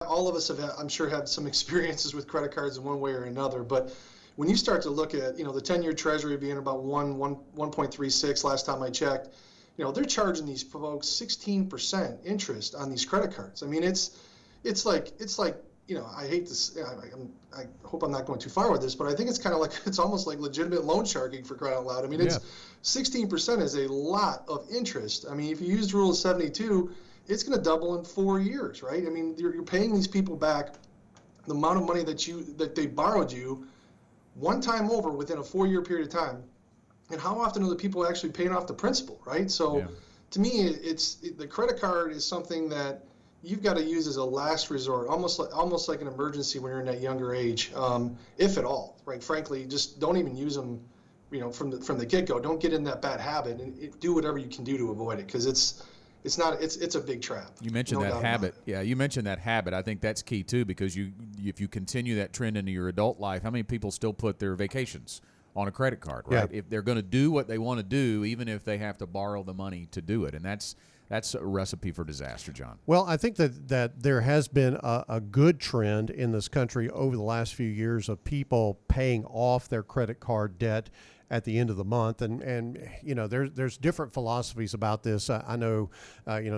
all of us have, I'm sure, had some experiences with credit cards in one way or another. But when you start to look at, the 10-year Treasury being about 1.36 last time I checked, they're charging these folks 16% interest on these credit cards. I mean, it's like, I hate this. I hope I'm not going too far with this, but I think it's kind of like, it's almost like legitimate loan sharking, for crying out loud. I mean, it's 16% is a lot of interest. I mean, if you use Rule of 72, it's going to double in 4 years, right? I mean, you're paying these people back the amount of money that they borrowed you one time over within a 4-year period of time. And how often are the people actually paying off the principal, right? So to me, the credit card is something that you've got to use as a last resort, almost like an emergency when you're in that younger age, if at all, right? Frankly, just don't even use them, from the get-go. Don't get in that bad habit, and do whatever you can do to avoid it, because it's a big trap. You mentioned that habit. Yeah, you mentioned that habit. I think that's key too, because if you continue that trend into your adult life, how many people still put their vacations on a credit card, right? Yeah. If they're going to do what they want to do, even if they have to borrow the money to do it, and that's a recipe for disaster, John. Well, I think that there has been a good trend in this country over the last few years of people paying off their credit card debt at the end of the month, and there's different philosophies about this. I know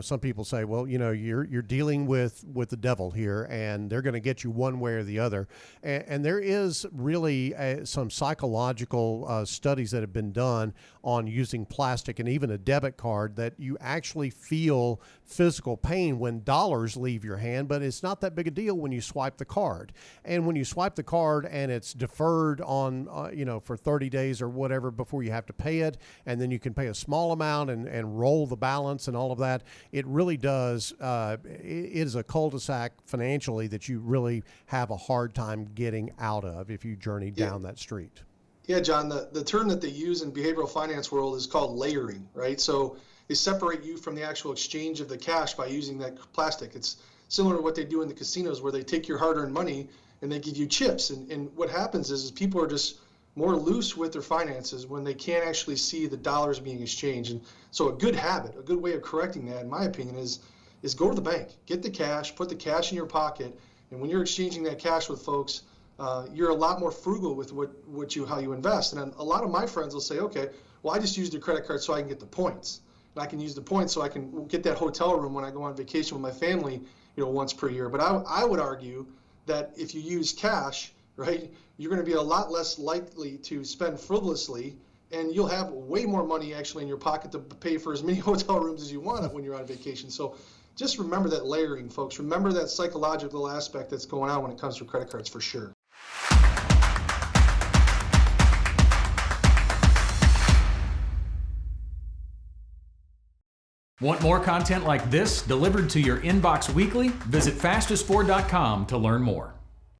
some people say, well, you're dealing with the devil here, and they're going to get you one way or the other, and there is really some psychological studies that have been done on using plastic and even a debit card, that you actually feel physical pain when dollars leave your hand, but it's not that big a deal when you swipe the card. And when you swipe the card and it's deferred on for 30 days or whatever before you have to pay it, and then you can pay a small amount and roll the balance and all of that, it really does, it is a cul-de-sac financially that you really have a hard time getting out of if you journey down that street. Yeah, John, the term that they use in behavioral finance world is called layering, right? So they separate you from the actual exchange of the cash by using that plastic. It's similar to what they do in the casinos, where they take your hard-earned money and they give you chips. And what happens is people are just more loose with their finances when they can't actually see the dollars being exchanged. And so a good habit, a good way of correcting that, in my opinion, is go to the bank, get the cash, put the cash in your pocket, and when you're exchanging that cash with folks, you're a lot more frugal with how you invest. And a lot of my friends will say, okay, well, I just use the credit card so I can get the points. And I can use the points so I can get that hotel room when I go on vacation with my family, once per year. But I would argue that if you use cash, right, you're going to be a lot less likely to spend frivolously, and you'll have way more money actually in your pocket to pay for as many hotel rooms as you want when you're on vacation. So just remember that layering, folks. Remember that psychological aspect that's going on when it comes to credit cards, for sure. Want more content like this delivered to your inbox weekly? Visit fastest4.com to learn more.